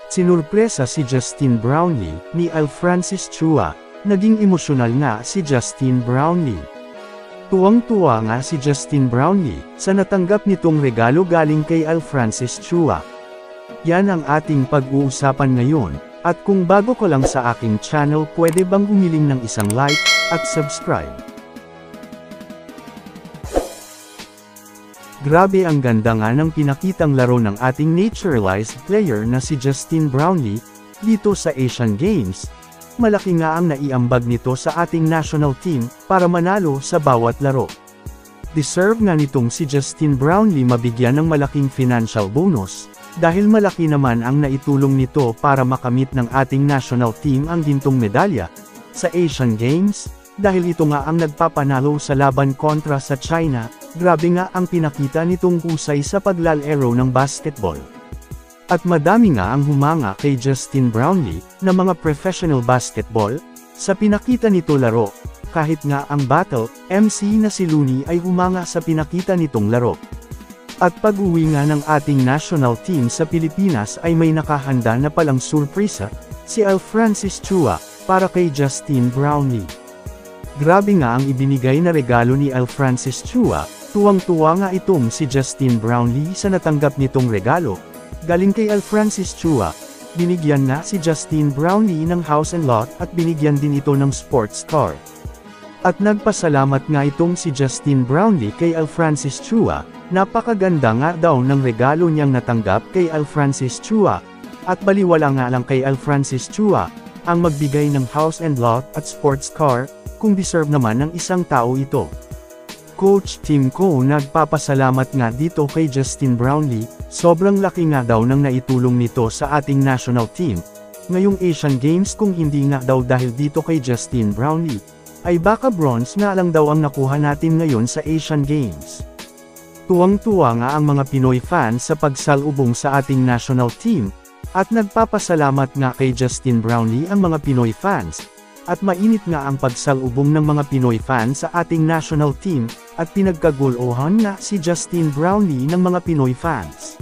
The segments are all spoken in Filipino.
Sinurpresa si Justin Brownlee ni Al Francis Chua. Naging emosyonal nga si Justin Brownlee. Tuwang-tuwa nga si Justin Brownlee sa natanggap nitong regalo galing kay Al Francis Chua. Yan ang ating pag-uusapan ngayon, at kung bago ka lang sa aking channel, pwede bang humiling ng isang like at subscribe. Grabe, ang ganda nga ng pinakitang laro ng ating naturalized player na si Justin Brownlee dito sa Asian Games. Malaki nga ang naiambag nito sa ating national team para manalo sa bawat laro. Deserve nga nitong si Justin Brownlee mabigyan ng malaking financial bonus, dahil malaki naman ang naitulong nito para makamit ng ating national team ang gintong medalya sa Asian Games, dahil ito nga ang nagpapanalo sa laban kontra sa China. Grabe nga ang pinakita nitong husay sa paglalaro ng basketball. At madami nga ang humanga kay Justin Brownlee na mga professional basketball sa pinakita nito laro, kahit nga ang battle MC na si Looney ay humanga sa pinakita nitong laro. At pag-uwi nga ng ating national team sa Pilipinas ay may nakahanda na palang surpresa, si Al Francis Chua, para kay Justin Brownlee. Grabe nga ang ibinigay na regalo ni Al Francis Chua. Tuwang-tuwa nga itong si Justin Brownlee sa natanggap nitong regalo galing kay Al Francis Chua. Binigyan na si Justin Brownlee ng house and lot at binigyan din ito ng sports car. At nagpasalamat nga itong si Justin Brownlee kay Al Francis Chua. Napakaganda nga daw ng regalo niyang natanggap kay Al Francis Chua. At baliwala nga lang kay Al Francis Chua ang magbigay ng house and lot at sports car, kung deserve naman ng isang tao ito. Coach Tim Ko nagpapasalamat nga dito kay Justin Brownlee. Sobrang laki nga daw ng naitulong nito sa ating national team ngayong Asian Games. Kung hindi nga daw dahil dito kay Justin Brownlee, ay baka bronze nga lang daw ang nakuha natin ngayon sa Asian Games. Tuwang-tuwa nga ang mga Pinoy fans sa pagsalubong sa ating national team, at nagpapasalamat nga kay Justin Brownlee ang mga Pinoy fans. At mainit nga ang pagsalubong ng mga Pinoy fans sa ating national team, at pinagkagulohan nga si Justin Brownlee ng mga Pinoy fans.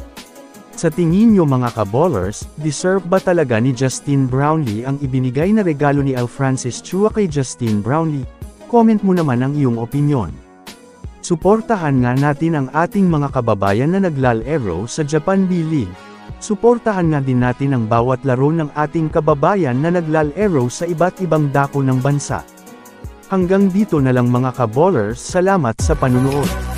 Sa tingin nyo mga ka-ballers, deserve ba talaga ni Justin Brownlee ang ibinigay na regalo ni Al Francis Chua kay Justin Brownlee? Comment mo naman ang iyong opinyon. Suportahan nga natin ang ating mga kababayan na naglalaro sa Japan B-League. Suportahan nga din natin ang bawat laro ng ating kababayan na naglalaro sa iba't ibang dako ng bansa. Hanggang dito na lang mga ka-ballers, salamat sa panunood.